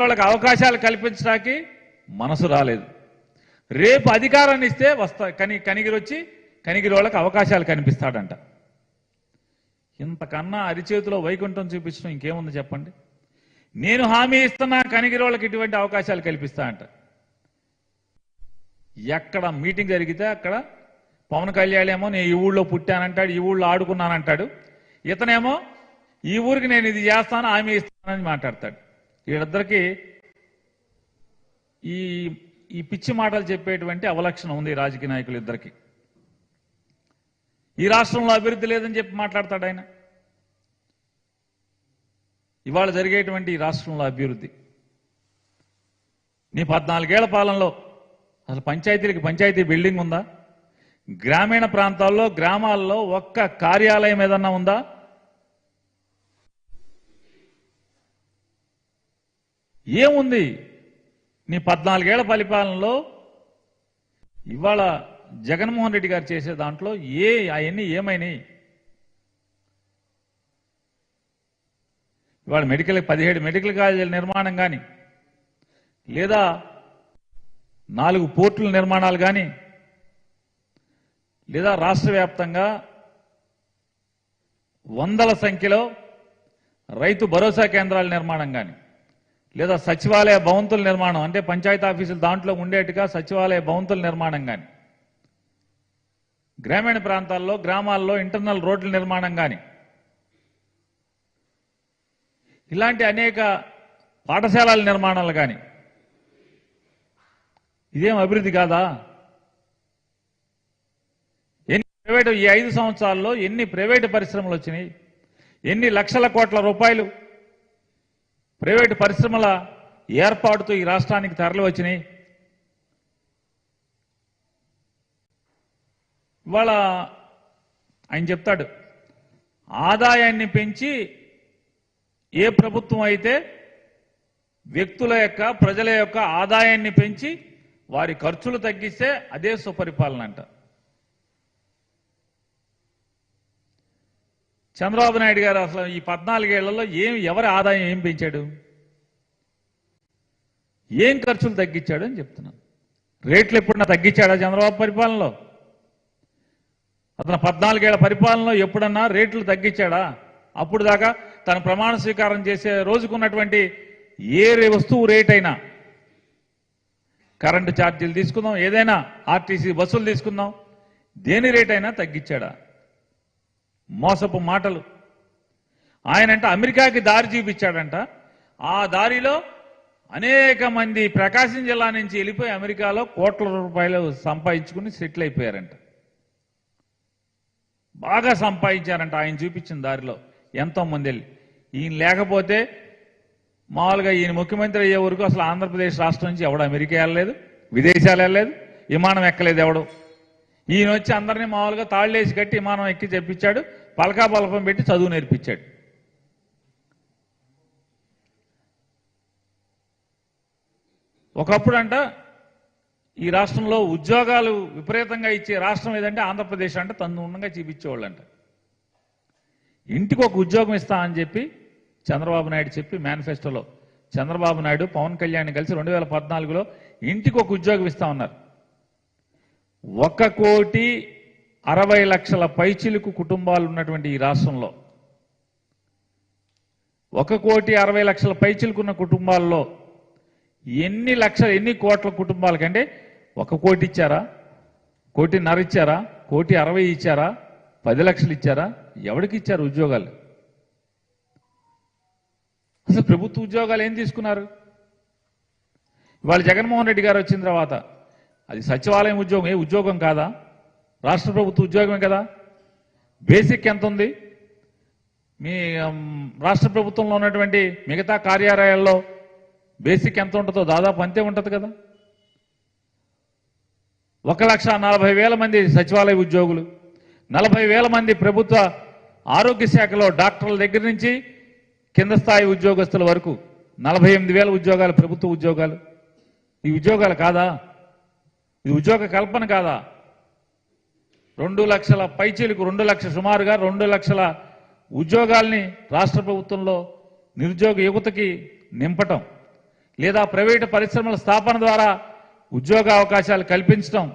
వాళ్ళకి అవకాశాలు కల్పించడానికి మనసు రాలేదు. రేపు అధికారాన్ని ఇస్తే కనిగిరి వచ్చి కనిగిరి వాళ్ళకి అవకాశాలు కనిపిస్తాడంట. ఇంతకన్నా అరిచేతిలో వైకుంఠం చూపించడం ఇంకేముంది చెప్పండి. నేను హామీ ఇస్తున్నా కనిగిరి వాళ్ళకి ఇటువంటి అవకాశాలు కల్పిస్తా అంట. ఎక్కడ మీటింగ్ జరిగితే అక్కడ పవన్ కళ్యాణ్ ఏమో నేను ఈ ఊళ్ళో పుట్టానంటాడు, ఈ ఊళ్ళో ఆడుకున్నానంటాడు. ఇతనేమో ఈ ఊరికి నేను ఇది చేస్తాను హామీ ఇస్తానని మాట్లాడతాడు. వీళ్ళిద్దరికీ ఈ పిచ్చి మాటలు చెప్పేటువంటి అవలక్షణం ఉంది రాజకీయ నాయకులు ఇద్దరికి. ఈ రాష్ట్రంలో అభివృద్ధి లేదని చెప్పి మాట్లాడతాడు ఆయన. ఇవాళ జరిగేటువంటి ఈ రాష్ట్రంలో అభివృద్ధి నీ 14 ఏళ్ల పాలనలో అసలు పంచాయతీ బిల్డింగ్ ఉందా? గ్రామీణ ప్రాంతాల్లో గ్రామాల్లో ఒక్క కార్యాలయం ఏదన్నా ఉందా? ఏముంది నీ 14 ఏళ్ల పరిపాలనలో? ఇవాళ జగన్మోహన్ రెడ్డి గారు చేసే దాంట్లో అవన్నీ ఏమైనాయి? ఇవాళ 17 మెడికల్ కాలేజీల నిర్మాణం కానీ, లేదా 4 పోర్టుల నిర్మాణాలు కానీ, లేదా రాష్ట్ర వ్యాప్తంగా వందల సంఖ్యలో రైతు భరోసా కేంద్రాల నిర్మాణం కానీ, లేదా సచివాలయ భవంతుల నిర్మాణం, అంటే పంచాయతీ ఆఫీసులు దాంట్లో ఉండేట్టుగా సచివాలయ భవంతుల నిర్మాణం కానీ, గ్రామీణ ప్రాంతాల్లో గ్రామాల్లో ఇంటర్నల్ రోడ్ల నిర్మాణం కానీ, ఇలాంటి అనేక పాఠశాలల నిర్మాణాలు కానీ, ఇదేం అభివృద్ధి కాదా? ఈ 5 సంవత్సరాల్లో ఎన్ని ప్రైవేటు పరిశ్రమలు వచ్చినాయి? ఎన్ని లక్షల కోట్ల రూపాయలు ప్రైవేటు పరిశ్రమల ఏర్పాటుతో ఈ రాష్ట్రానికి తరలి వచ్చినాయి? ఇవాళ ఆయన చెప్తాడు, ఆదాయాన్ని పెంచి ఏ ప్రభుత్వం అయితే వ్యక్తుల యొక్క ప్రజల యొక్క ఆదాయాన్ని పెంచి వారి ఖర్చులు తగ్గిస్తే అదే సుపరిపాలన అంట. చంద్రబాబు నాయుడు గారు అసలు ఈ 14 ఏళ్లలో ఎవరి ఆదాయం ఏం పెంచాడు? ఏం ఖర్చులు తగ్గించాడు అని చెప్తున్నాను. రేట్లు ఎప్పుడన్నా తగ్గించాడా చంద్రబాబు పరిపాలనలో? అతను 14 ఏళ్ల పరిపాలనలో ఎప్పుడన్నా రేట్లు తగ్గించాడా? అప్పుడు దాకా తను ప్రమాణ స్వీకారం చేసే రోజుకున్నటువంటి ఏ వస్తువు రేట్ అయినా, కరెంటు ఛార్జీలు తీసుకుందాం, ఏదైనా ఆర్టీసీ బస్సులు తీసుకుందాం, దేని రేట్ అయినా తగ్గించాడా? మోసపు మాటలు. ఆయనంట అమెరికాకి దారి చూపించాడంట. ఆ దారిలో అనేక మంది ప్రకాశం జిల్లా నుంచి వెళ్ళిపోయి అమెరికాలో కోట్ల రూపాయలు సంపాదించుకుని సెటిల్ అయిపోయారంట. బాగా సంపాదించారంట ఆయన చూపించిన దారిలో ఎంతో మంది వెళ్ళి. ఈయన లేకపోతే మామూలుగా ఈయన ముఖ్యమంత్రి అయ్యే వరకు అసలు ఆంధ్రప్రదేశ్ రాష్ట్రం నుంచి ఎవడు అమెరికా వెళ్ళలేదు, విదేశాలు వెళ్ళలేదు, విమానం ఎక్కలేదు ఎవడు. ఈయన వచ్చి అందరినీ మామూలుగా తాళ్ళేసి కట్టి విమానం ఎక్కి చెప్పించాడు, పలకా బలపం పెట్టి చదువు నేర్పించాడు. ఒకప్పుడంట ఈ రాష్ట్రంలో ఉద్యోగాలు విపరీతంగా ఇచ్చే రాష్ట్రం ఏదంటే ఆంధ్రప్రదేశ్ అంటే తన్నుండగా చూపించేవాళ్ళంట. ఇంటికి ఒక ఉద్యోగం ఇస్తా అని చెప్పి చంద్రబాబు నాయుడు చెప్పి మేనిఫెస్టోలో చంద్రబాబు నాయుడు పవన్ కళ్యాణ్ కలిసి 2014లో ఇంటికి ఒక ఉద్యోగం ఇస్తా ఉన్నారు. 1,60,00,000 పైచిలుకు కుటుంబాలు ఉన్నటువంటి ఈ రాష్ట్రంలో 1,60,00,000 పైచిలుకున్న కుటుంబాల్లో ఎన్ని కోట్ల కుటుంబాలకంటే 1 కోటి ఇచ్చారా, 1,50,00,000 ఇచ్చారా, 1,60,00,000 ఇచ్చారా, 10 లక్షలు ఇచ్చారా? ఎవరికి ఇచ్చారు ఉద్యోగాలు? అసలు ప్రభుత్వ ఉద్యోగాలు ఏం తీసుకున్నారు? ఇవాళ జగన్మోహన్ రెడ్డి గారు వచ్చిన తర్వాత అది సచివాలయం ఉద్యోగం ఉద్యోగం కాదా? రాష్ట్ర ప్రభుత్వ ఉద్యోగమే కదా. బేసిక్ ఎంత ఉంది? మీ రాష్ట్ర ప్రభుత్వంలో ఉన్నటువంటి మిగతా కార్యాలయాల్లో బేసిక్ ఎంత ఉంటుందో దాదాపు అంతే ఉంటుంది కదా. 1,40,000 మంది సచివాలయ ఉద్యోగులు, 40,000 మంది ప్రభుత్వ ఆరోగ్య శాఖలో డాక్టర్ల దగ్గర నుంచి కింద స్థాయి ఉద్యోగస్తుల వరకు 48,000 ఉద్యోగాలు ప్రభుత్వ ఉద్యోగాలు. ఈ ఉద్యోగాలు కాదా? ఇది ఉద్యోగ కల్పన కాదా? 2 లక్షల పైచీలకు 2 లక్షల సుమారుగా 2 లక్షల ఉద్యోగాల్ని రాష్ట్ర ప్రభుత్వంలో నిరుద్యోగ యువతకి నింపటం, లేదా ప్రైవేటు పరిశ్రమల స్థాపన ద్వారా ఉద్యోగ అవకాశాలు కల్పించడం